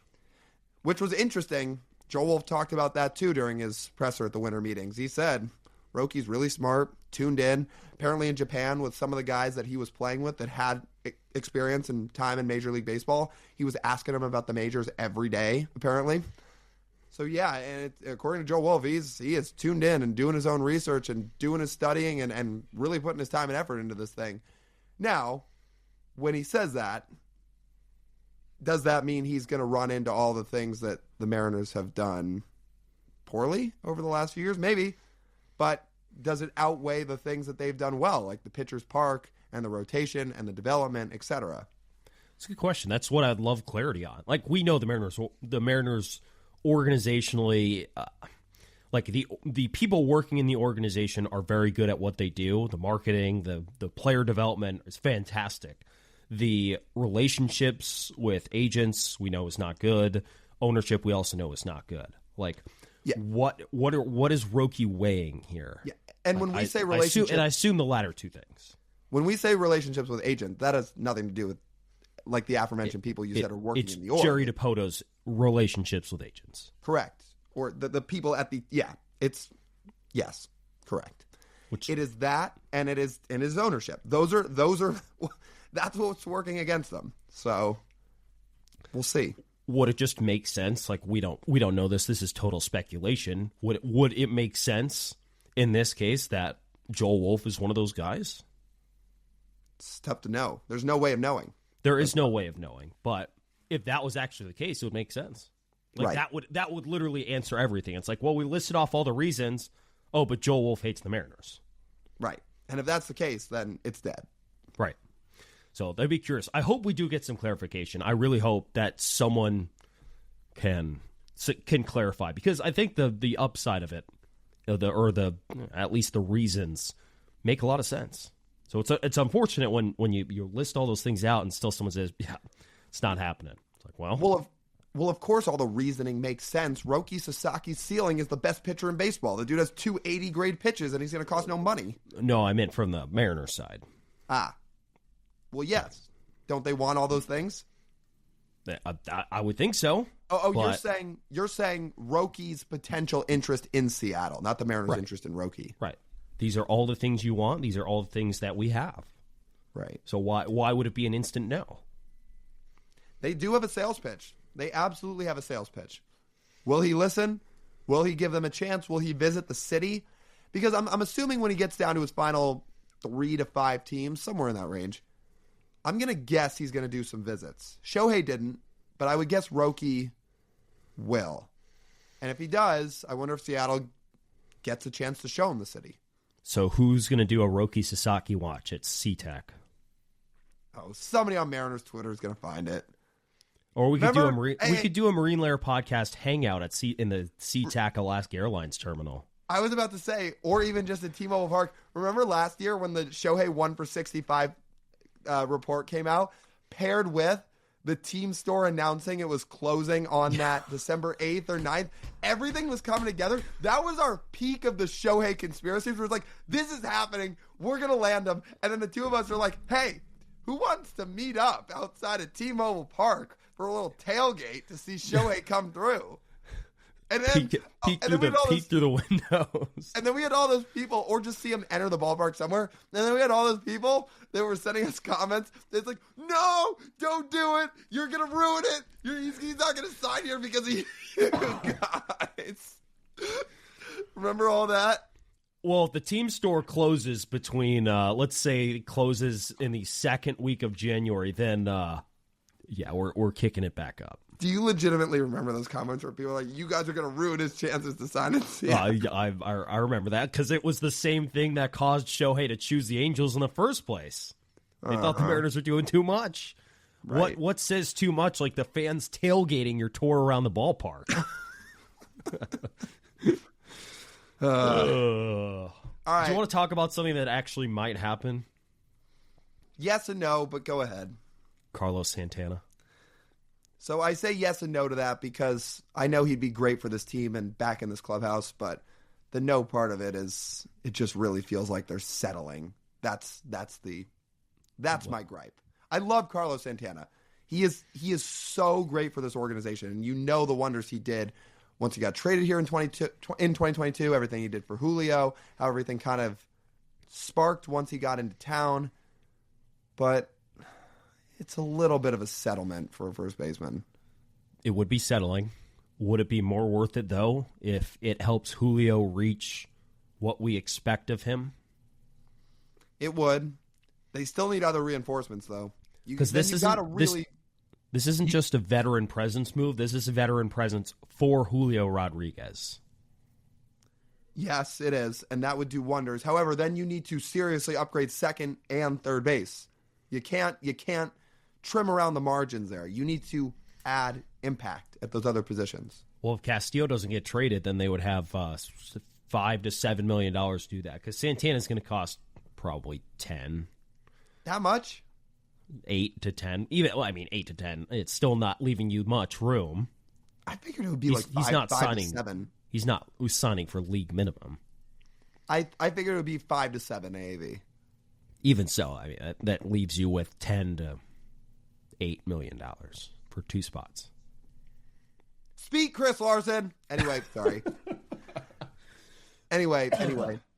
Which was interesting. Joel Wolfe talked about that too during his presser at the winter meetings. He said Roki's really smart, tuned in. Apparently in Japan with some of the guys that he was playing with that had experience and time in Major League Baseball, he was asking them about the majors every day, apparently. So, and according to Joe Wolfe, he is tuned in and doing his own research and doing his studying and really putting his time and effort into this thing. Now, when he says that, does that mean he's going to run into all the things that the Mariners have done poorly over the last few years? Maybe. But does it outweigh the things that they've done well, like the pitcher's park and the rotation and the development, etc.? It's a good question. That's what I'd love clarity on. Like, we know the Mariners organizationally, like the people working in the organization are very good at what they do. The marketing, the player development is fantastic. The relationships with agents we know is not good. Ownership we also know is not good. Like, what is Roki weighing here? Yeah, and when we say relationships, I assume the latter two things. When we say relationships with agents, that has nothing to do with like the aforementioned people you said are working in the org. Jerry DePoto's relationships with agents. Correct. Or the people at the yes, correct. Which it is that, and it is ownership. Those are that's what's working against them. So we'll see. Would it just make sense? Like, we don't know this. This is total speculation. Would it make sense in this case that Joel Wolfe is one of those guys? It's tough to know. There's no way of knowing. There is no way of knowing. But if that was actually the case, it would make sense. Like, right. that would literally answer everything. It's like, well, we listed off all the reasons. Oh, but Joel Wolfe hates the Mariners. Right. And if that's the case, then it's dead. Right. So I'd be curious. I hope we do get some clarification. I really hope that someone can clarify, because I think the upside of it, or at least the reasons, make a lot of sense. So it's unfortunate when you list all those things out and still someone says, yeah, it's not happening. It's like, well, of course, all the reasoning makes sense. Roki Sasaki's ceiling is the best pitcher in baseball. The dude has 2 80-grade pitches, and he's going to cost no money. No, I meant from the Mariners side. Well, yes. Don't they want all those things? I would think so. But you're saying Roki's potential interest in Seattle, not the Mariners' interest in Roki. Right. These are all the things you want. These are all the things that we have. Right. So why would it be an instant no? They do have a sales pitch. They absolutely have a sales pitch. Will he listen? Will he give them a chance? Will he visit the city? Because I'm assuming when he gets down to his final 3 to 5 teams, somewhere in that range, I'm going to guess he's going to do some visits. Shohei didn't, but I would guess Roki will. And if he does, I wonder if Seattle gets a chance to show him the city. So who's going to do a Roki Sasaki watch at SeaTac? Oh, somebody on Mariners Twitter is going to find it. Or we could do a Marine Lair podcast hangout in the SeaTac Alaska Airlines terminal. I was about to say, or even just at T-Mobile Park. Remember last year when the Shohei 1 for 65 report came out, paired with the team store announcing it was closing on that December 8th or 9th. Everything was coming together. That was our peak of the Shohei conspiracies. Where it's like, this is happening. We're going to land him. And then the two of us are like, hey, who wants to meet up outside of T-Mobile Park for a little tailgate to see Shohei come through? And then peek through the windows. And then we had all those people, or just see him enter the ballpark somewhere. And then we had all those people that were sending us comments. It's like, no, don't do it. You're going to ruin it. He's not going to sign here because of you guys. Remember all that? Well, if the team store closes between, let's say it closes in the second week of January, then, we're kicking it back up. Do you legitimately remember those comments where people are like, you guys are going to ruin his chances to sign in Seattle? I remember that because it was the same thing that caused Shohei to choose the Angels in the first place. They thought the Mariners were doing too much. Right. What says too much? Like the fans tailgating your tour around the ballpark. All right. Do you want to talk about something that actually might happen? Yes and no, but go ahead. Carlos Santana. So I say yes and no to that because I know he'd be great for this team and back in this clubhouse, but the no part of it is it just really feels like they're settling. That's my gripe. I love Carlos Santana. He is so great for this organization, and you know the wonders he did once he got traded here in 2022, everything he did for Julio, how everything kind of sparked once he got into town. But it's a little bit of a settlement for a first baseman. It would be settling. Would it be more worth it, though, if it helps Julio reach what we expect of him? It would. They still need other reinforcements, though. Because this This isn't just a veteran presence move. This is a veteran presence for Julio Rodriguez. Yes, it is, and that would do wonders. However, then you need to seriously upgrade second and third base. You can't trim around the margins there. You need to add impact at those other positions. Well, if Castillo doesn't get traded, then they would have $5 to $7 million to do that, because Santana's going to cost probably 10. That much? 8 to 10. 8 to 10. It's still not leaving you much room. I figured it would be He's not signing. to 7. He's not signing for league minimum. I figured it would be 5 to 7 AAV. Even so, I mean, that leaves you with $10 to $8 million for 2 spots. Speak, Chris Larson. Anyway, sorry. Anyway,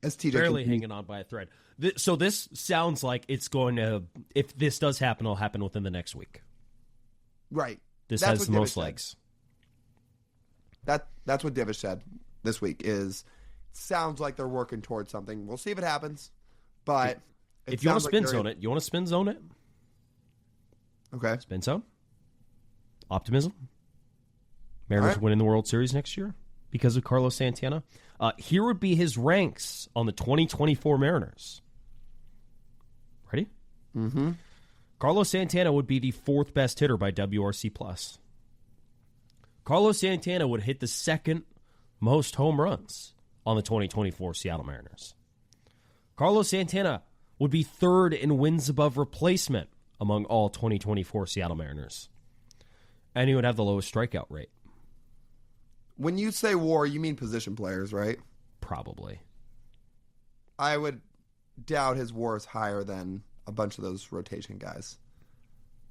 as TJ barely hanging on by a thread. So this sounds like it's going to, if this does happen, it'll happen within the next week. Right. This That's has the most legs. That's what Divish said this week. Sounds like they're working towards something. We'll see if it happens. But if you want to spin zone it, you want to spin zone it? Okay. Spin zone. Optimism. Mariners winning the World Series next year because of Carlos Santana. Here would be his ranks on the 2024 Mariners. Ready? Mm-hmm. Carlos Santana would be the 4th best hitter by WRC+. Carlos Santana would hit the 2nd most home runs on the 2024 Seattle Mariners. Carlos Santana would be 3rd in wins above replacement among all 2024 Seattle Mariners. And he would have the lowest strikeout rate. When you say WAR, you mean position players, right? Probably. I would doubt his WAR is higher than a bunch of those rotation guys.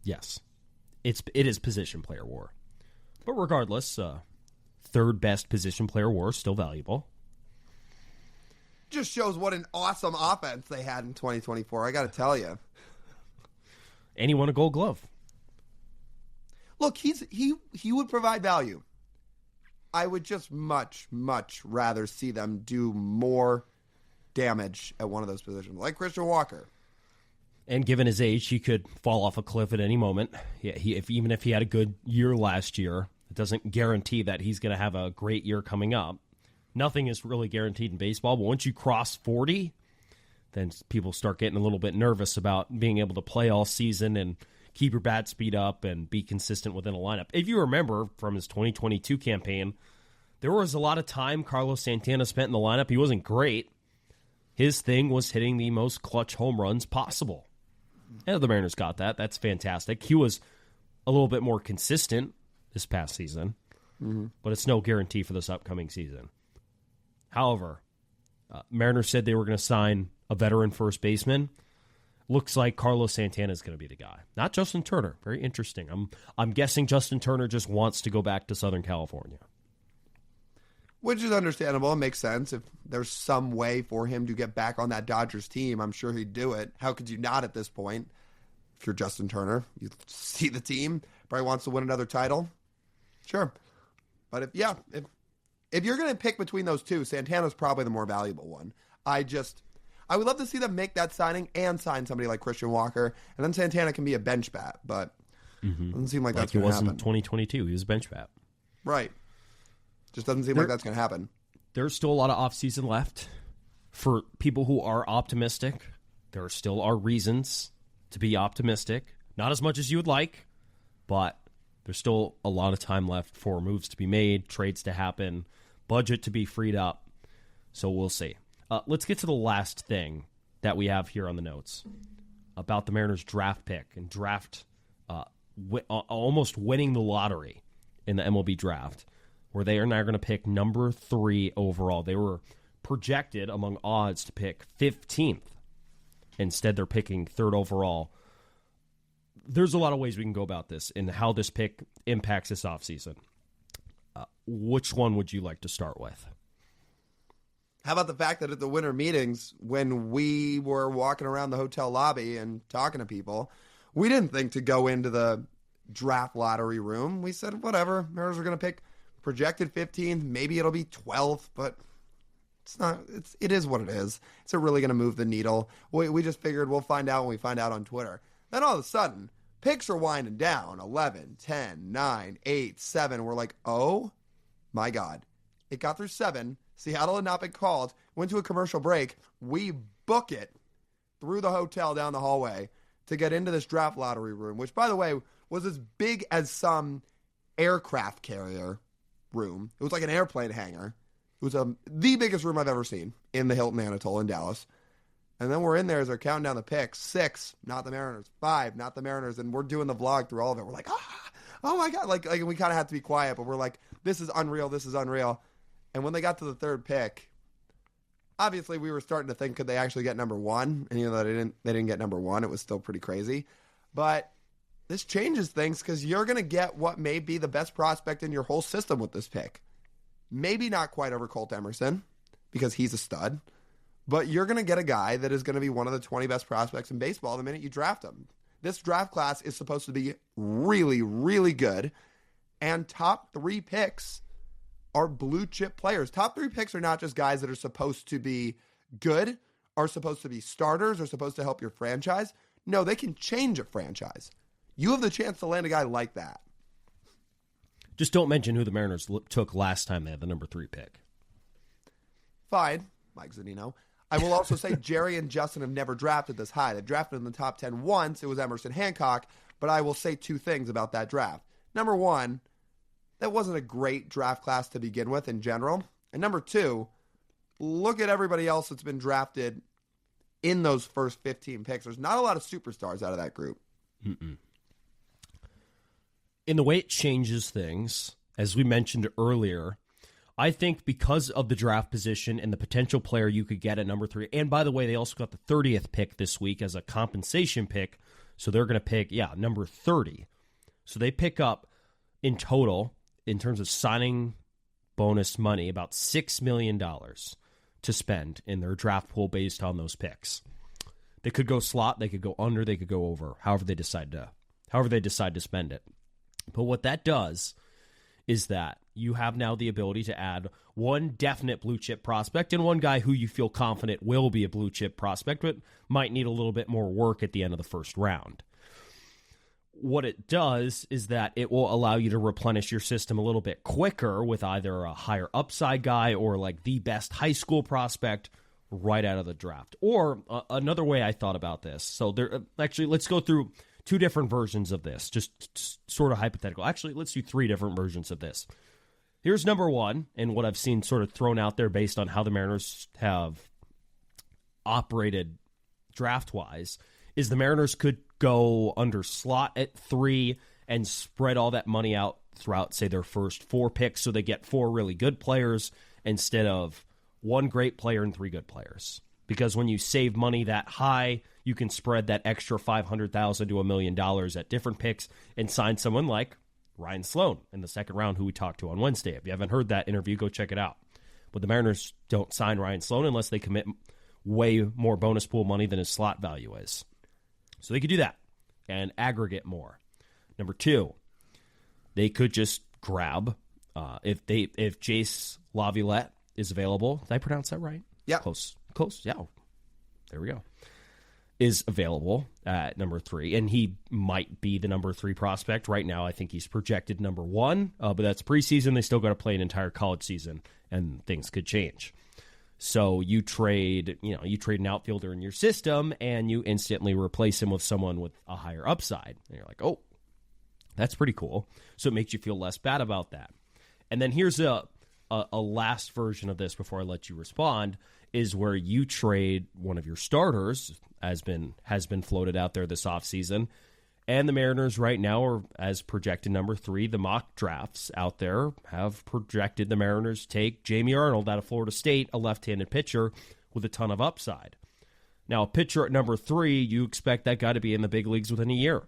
Yes. It is position player WAR. But regardless, 3rd best position player WAR is still valuable. Just shows what an awesome offense they had in 2024, I got to tell you. And he won a Gold Glove. Look, he would provide value. I would just much, much rather see them do more damage at one of those positions, like Christian Walker. And given his age, he could fall off a cliff at any moment. Yeah, even if he had a good year last year, it doesn't guarantee that he's going to have a great year coming up. Nothing is really guaranteed in baseball, but once you cross 40, then people start getting a little bit nervous about being able to play all season and keep your bat speed up and be consistent within a lineup. If you remember from his 2022 campaign, there was a lot of time Carlos Santana spent in the lineup. He wasn't great. His thing was hitting the most clutch home runs possible. And the Mariners got that. That's fantastic. He was a little bit more consistent this past season, but it's no guarantee for this upcoming season. However, Mariners said they were going to sign a veteran first baseman. Looks like Carlos Santana is going to be the guy, not Justin Turner. Very interesting. I'm guessing Justin Turner just wants to go back to Southern California. Which is understandable. It makes sense. If there's some way for him to get back on that Dodgers team, I'm sure he'd do it. How could you not at this point? If you're Justin Turner, you see the team, probably wants to win another title. Sure. But if you're going to pick between those two, Santana's probably the more valuable one. I would love to see them make that signing and sign somebody like Christian Walker, and then Santana can be a bench bat, but it doesn't seem like that's going to happen. He was in 2022. He was a bench bat. Right. Just doesn't seem like that's going to happen. There's still a lot of offseason left. For people who are optimistic, there still are reasons to be optimistic. Not as much as you would like, but there's still a lot of time left for moves to be made, trades to happen, budget to be freed up. So we'll see. Let's get to the last thing that we have here on the notes about the Mariners draft pick and draft almost winning the lottery in the MLB draft, where they are now going to pick number 3 overall. They were projected among odds to pick 15th. Instead, they're picking 3rd overall. There's a lot of ways we can go about this and how this pick impacts this offseason. Which one would you like to start with? How about the fact that at the winter meetings, when we were walking around the hotel lobby and talking to people, we didn't think to go into the draft lottery room. We said, whatever, Mariners are going to pick projected 15th. Maybe it'll be 12th, but it's not. It is what it is. Is it really going to move the needle? We just figured we'll find out when we find out on Twitter. Then all of a sudden, Picks are winding down. 11, 10, 9, 8, 7. We're like, oh my God. It got through 7. Seattle had not been called. Went to a commercial break. We book it through the hotel down the hallway to get into this draft lottery room, which, by the way, was as big as some aircraft carrier room. It was like an airplane hangar. It was the biggest room I've ever seen in the Hilton Anatole in Dallas. And then we're in there as they're counting down the picks. 6, not the Mariners. 5, not the Mariners. And we're doing the vlog through all of it. We're like, oh my God. Like we kind of have to be quiet, but we're like, this is unreal. This is unreal. And when they got to the 3rd pick, obviously we were starting to think, could they actually get number 1? And they didn't get number 1. It was still pretty crazy. But this changes things because you're going to get what may be the best prospect in your whole system with this pick. Maybe not quite over Colt Emerson because he's a stud, but you're going to get a guy that is going to be one of the 20 best prospects in baseball the minute you draft him. This draft class is supposed to be really, really good, and top 3 picks are blue chip players. Top 3 picks are not just guys that are supposed to be good, are supposed to be starters, are supposed to help your franchise. No, they can change a franchise. You have the chance to land a guy like that. Just don't mention who the Mariners took last time they had the number 3 pick. Fine, Mike Zunino. I will also say Jerry and Justin have never drafted this high. They've drafted in the top 10 once. It was Emerson Hancock, but I will say 2 things about that draft. Number 1, that wasn't a great draft class to begin with in general. And number 2, look at everybody else that's been drafted in those first 15 picks. There's not a lot of superstars out of that group. Mm-mm. In the way it changes things, as we mentioned earlier, I think because of the draft position and the potential player you could get at number 3, and by the way, they also got the 30th pick this week as a compensation pick, so they're going to pick, number 30. So they pick up, in total, in terms of signing bonus money, about $6 million to spend in their draft pool based on those picks. They could go slot, they could go under, they could go over, however they decide to spend it. But what that does is that you have now the ability to add one definite blue chip prospect and one guy who you feel confident will be a blue chip prospect, but might need a little bit more work at the end of the first round. What it does is that it will allow you to replenish your system a little bit quicker with either a higher upside guy or like the best high school prospect right out of the draft. Or another way I thought about this. So actually, let's go through 2 different versions of this, just sort of hypothetical. Actually, let's do 3 different versions of this. Here's number 1, and what I've seen sort of thrown out there based on how the Mariners have operated draft-wise, is the Mariners could go under slot at 3 and spread all that money out throughout, say, their first 4 picks, so they get 4 really good players instead of 1 great player and 3 good players. Because when you save money that high, you can spread that extra $500,000 to $1 million at different picks and sign someone like Ryan Sloan in the 2nd round, who we talked to on Wednesday. If you haven't heard that interview, go check it out. But the Mariners don't sign Ryan Sloan unless they commit way more bonus pool money than his slot value is. So they could do that and aggregate more. Number 2, they could just grab, if Jace Laviolette is available. Did I pronounce that right? Yeah. Close. Yeah. There we go. Is available at number 3, and he might be the number 3 prospect. Right now, I think he's projected number 1, but that's preseason. They still got to play an entire college season, and things could change. So you trade an outfielder in your system, and you instantly replace him with someone with a higher upside. And you're like, oh, that's pretty cool. So it makes you feel less bad about that. And then here's a last version of this before I let you respond, is where you trade one of your starters, has been floated out there this offseason. And the Mariners right now are, as projected number 3, the mock drafts out there have projected the Mariners take Jamie Arnold out of Florida State, a left-handed pitcher with a ton of upside. Now, a pitcher at number 3, you expect that guy to be in the big leagues within a year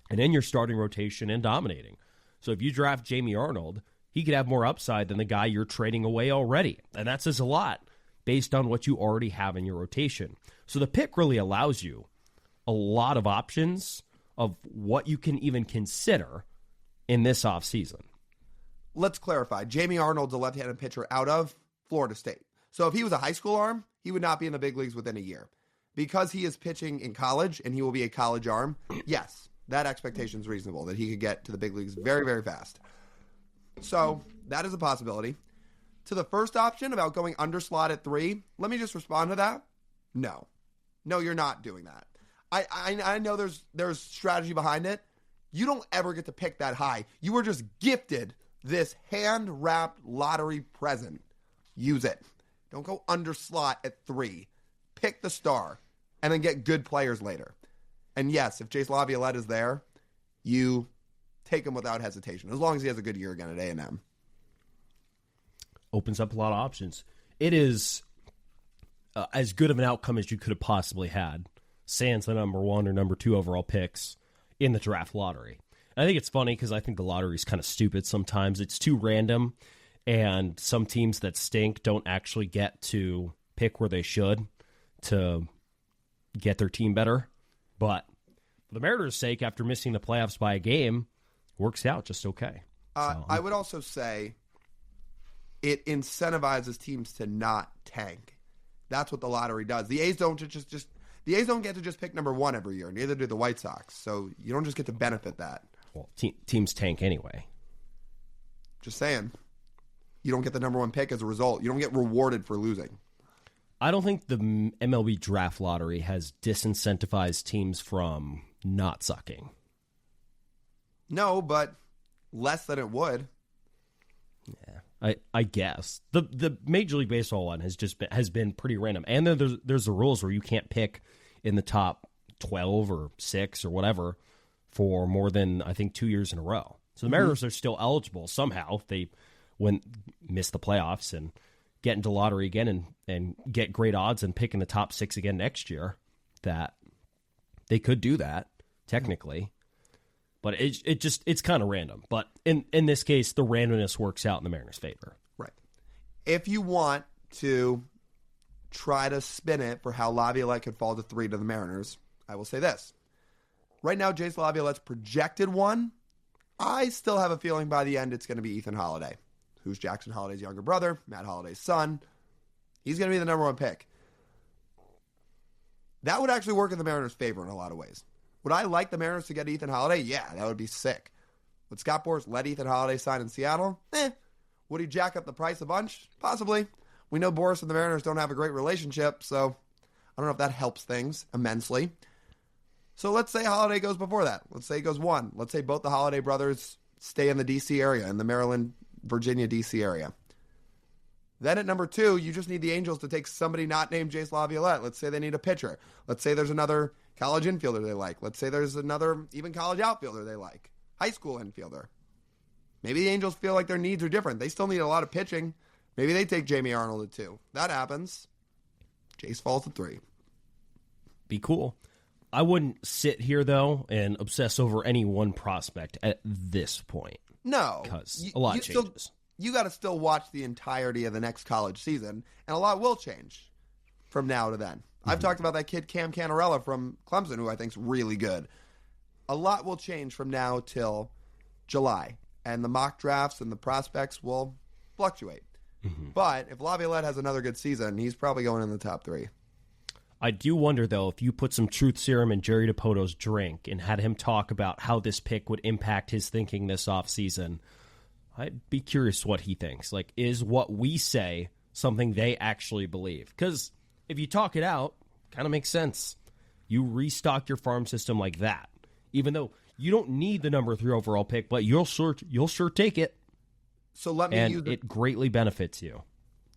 and in your starting rotation and dominating. So if you draft Jamie Arnold, he could have more upside than the guy you're trading away already. And that says a lot based on what you already have in your rotation. So the pick really allows you a lot of options of what you can even consider in this offseason. Let's clarify. Jamie Arnold's a left-handed pitcher out of Florida State. So if he was a high school arm, he would not be in the big leagues within a year. Because he is pitching in college and he will be a college arm, yes, that expectation is reasonable, that he could get to the big leagues very, very fast. So that is a possibility. To the first option about going under slot at 3, let me just respond to that. No, you're not doing that. I know there's strategy behind it. You don't ever get to pick that high. You were just gifted this hand-wrapped lottery present. Use it. Don't go under slot at 3. Pick the star and then get good players later. And yes, if Jace Laviolette is there, you take him without hesitation, as long as he has a good year again at A&M. Opens up a lot of options. It is as good of an outcome as you could have possibly had, sans the number 1 or number 2 overall picks in the draft lottery. And I think it's funny because I think the lottery is kind of stupid sometimes. It's too random, and some teams that stink don't actually get to pick where they should to get their team better. But for the Mariners' sake, after missing the playoffs by a game, works out just okay. I would also say it incentivizes teams to not tank. That's what the lottery does. The A's don't the A's don't get to just pick number 1 every year. Neither do the White Sox. So you don't just get to benefit that. Well, teams tank anyway. Just saying. You don't get the number 1 pick as a result. You don't get rewarded for losing. I don't think the MLB draft lottery has disincentivized teams from not sucking. No, but less than it would. Yeah, I guess the Major League Baseball one has been pretty random, and then there's the rules where you can't pick in the top 12 or 6 or whatever for more than I think 2 years in a row. So the Mariners are still eligible somehow if they miss the playoffs and get into lottery again and get great odds and pick in the top 6 again next year. That they could do that technically. But it's kind of random. But in this case, the randomness works out in the Mariners' favor. Right. If you want to try to spin it for how Laviolette could fall to 3 to the Mariners, I will say this. Right now, Jace Laviolette's projected 1. I still have a feeling by the end it's going to be Ethan Holiday, who's Jackson Holiday's younger brother, Matt Holiday's son. He's going to be the number 1 pick. That would actually work in the Mariners' favor in a lot of ways. Would I like the Mariners to get Ethan Holiday? Yeah, that would be sick. Would Scott Boras let Ethan Holiday sign in Seattle? Would he jack up the price a bunch? Possibly. We know Boras and the Mariners don't have a great relationship, so I don't know if that helps things immensely. So let's say Holiday goes before that. Let's say he goes 1. Let's say both the Holiday brothers stay in the D.C. area, in the Maryland, Virginia, D.C. area. Then at number 2, you just need the Angels to take somebody not named Jace Laviolette. Let's say they need a pitcher. Let's say there's another college infielder they like. Let's say there's another even college outfielder they like. High school infielder. Maybe the Angels feel like their needs are different. They still need a lot of pitching. Maybe they take Jamie Arnold at 2. That happens. Jace falls to 3. Be cool. I wouldn't sit here, though, and obsess over any one prospect at this point. No. Because a lot changes. You got to still watch the entirety of the next college season, and a lot will change from now to then. I've talked about that kid Cam Canarella from Clemson, who I think is really good. A lot will change from now till July, and the mock drafts and the prospects will fluctuate. But if Laviolette has another good season, he's probably going in the top 3. I do wonder, though, if you put some truth serum in Jerry DiPoto's drink and had him talk about how this pick would impact his thinking this offseason, I'd be curious what he thinks. Like, is what we say something they actually believe? Because if you talk it out, kind of makes sense. You restock your farm system like that, even though you don't need the number 3 overall pick, but you'll sure take it. So let me it greatly benefits you.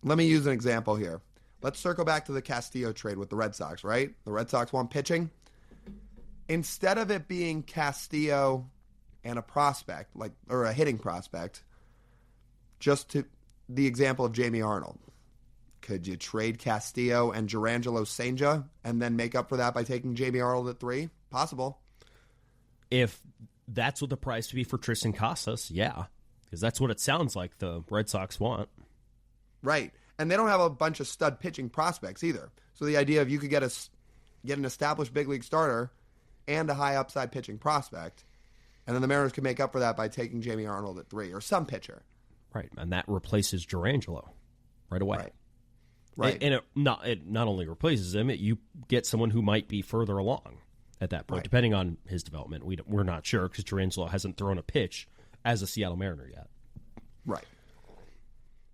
Let me use an example here. Let's circle back to the Castillo trade with the Red Sox, right? The Red Sox want pitching. Instead of it being Castillo and a prospect, or a hitting prospect, just to the example of Jamie Arnold. Could you trade Castillo and Jurangelo Senja and then make up for that by taking Jamie Arnold at 3? Possible. If that's what the price would be for Tristan Casas, yeah. Because that's what it sounds like the Red Sox want. Right. And they don't have a bunch of stud pitching prospects either. So the idea of you could get an established big league starter and a high upside pitching prospect, and then the Mariners could make up for that by taking Jamie Arnold at 3 or some pitcher. Right, and that replaces Jurangelo right away. Right. And it not only replaces him, you get someone who might be further along at that point, Right. depending on his development. We're not sure because Tarantula hasn't thrown a pitch as a Seattle Mariner yet. Right.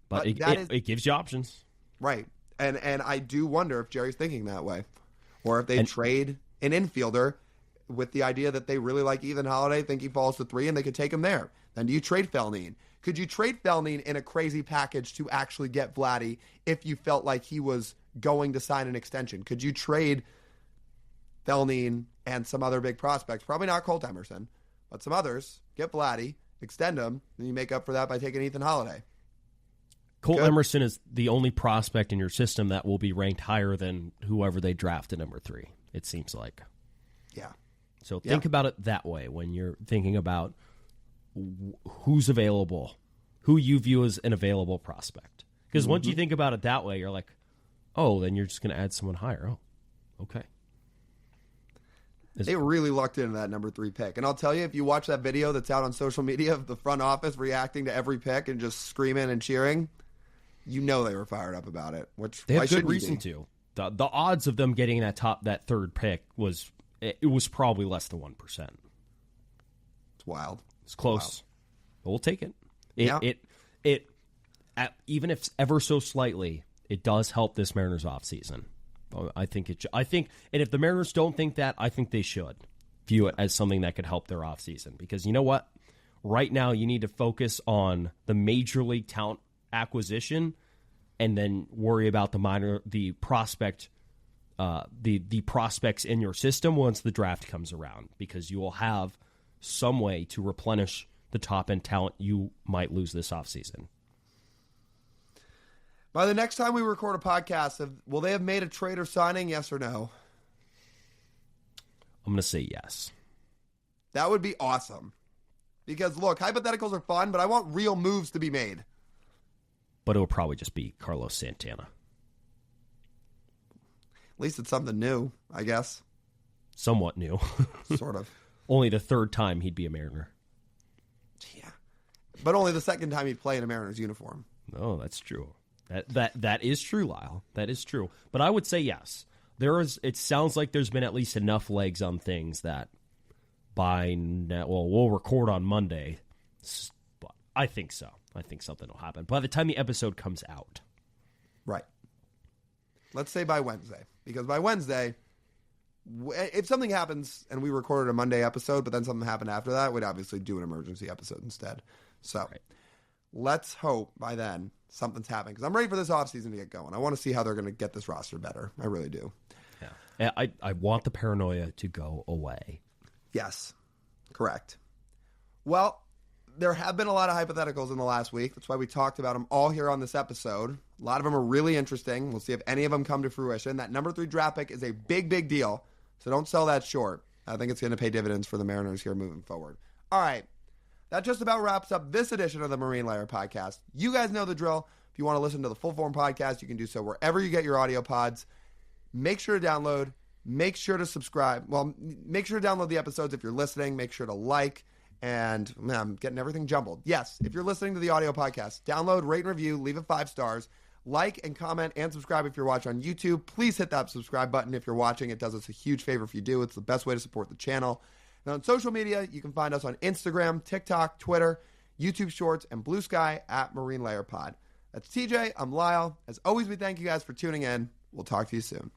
But it gives you options. Right. And I do wonder if Jerry's thinking that way. Or if they trade an infielder with the idea that they really like Ethan Holiday, think he falls to 3, and they could take him there. Then do you trade Felnine? Could you trade Felnine in a crazy package to actually get Vladdy if you felt like he was going to sign an extension? Could you trade Felnine and some other big prospects? Probably not Colt Emerson, but some others. Get Vladdy, extend him, and you make up for that by taking Ethan Holiday. Colt Emerson is the only prospect in your system that will be ranked higher than whoever they draft at number 3, it seems like. Yeah. So think about it that way when you're thinking about who's available, who you view as an available prospect. Because once you think about it that way, you're like, oh, then you're just going to add someone higher. Oh, okay. They really lucked into that number 3 pick. And I'll tell you, if you watch that video that's out on social media of the front office reacting to every pick and just screaming and cheering, you know they were fired up about it. Which they have good reason to. The odds of them getting that third pick was probably less than 1%. It's wild. It's close. Wild. But we'll take it. Even if ever so slightly, it does help this Mariners offseason. I think, and if the Mariners don't think that, I think they should view it as something that could help their offseason. Because you know what? Right now, you need to focus on the major league talent acquisition, and then worry about the prospects in your system once the draft comes around, because you will have some way to replenish the top end talent you might lose this offseason. By the next time we record a podcast, will they have made a trade or signing, yes or no? I'm going to say yes. That would be awesome. Because, look, hypotheticals are fun, but I want real moves to be made. But it will probably just be Carlos Santana. At least it's something new, I guess. Somewhat new. Sort of. Only the third time he'd be a Mariner. Yeah. But only the second time he'd play in a Mariners uniform. Oh, that's true. That is true, Lyle. That is true. But I would say yes. It sounds like there's been at least enough legs on things that we'll record on Monday. But I think so. I think something will happen by the time the episode comes out. Right. Let's say by Wednesday. Because by Wednesday, if something happens and we recorded a Monday episode, but then something happened after that, we'd obviously do an emergency episode instead. So Let's hope by then something's happening. Because I'm ready for this offseason to get going. I want to see how they're going to get this roster better. I really do. Yeah. I want the paranoia to go away. Yes. Correct. Well, there have been a lot of hypotheticals in the last week. That's why we talked about them all here on this episode. A lot of them are really interesting. We'll see if any of them come to fruition. That number 3 draft pick is a big, big deal. So don't sell that short. I think it's going to pay dividends for the Mariners here moving forward. All right. That just about wraps up this edition of the Marine Layer Podcast. You guys know the drill. If you want to listen to the full form podcast, you can do so wherever you get your audio pods. Make sure to download. Make sure to subscribe. Well, make sure to download the episodes if you're listening. Make sure to like. And man, I'm getting everything jumbled. Yes, if you're listening to the audio podcast, download, rate, and review, leave it 5 stars. Like and comment and subscribe if you're watching on YouTube. Please hit that subscribe button if you're watching. It does us a huge favor if you do. It's the best way to support the channel. And on social media, you can find us on Instagram, TikTok, Twitter, YouTube Shorts, and Blue Sky at Marine Layer Pod. That's TJ. I'm Lyle. As always, we thank you guys for tuning in. We'll talk to you soon.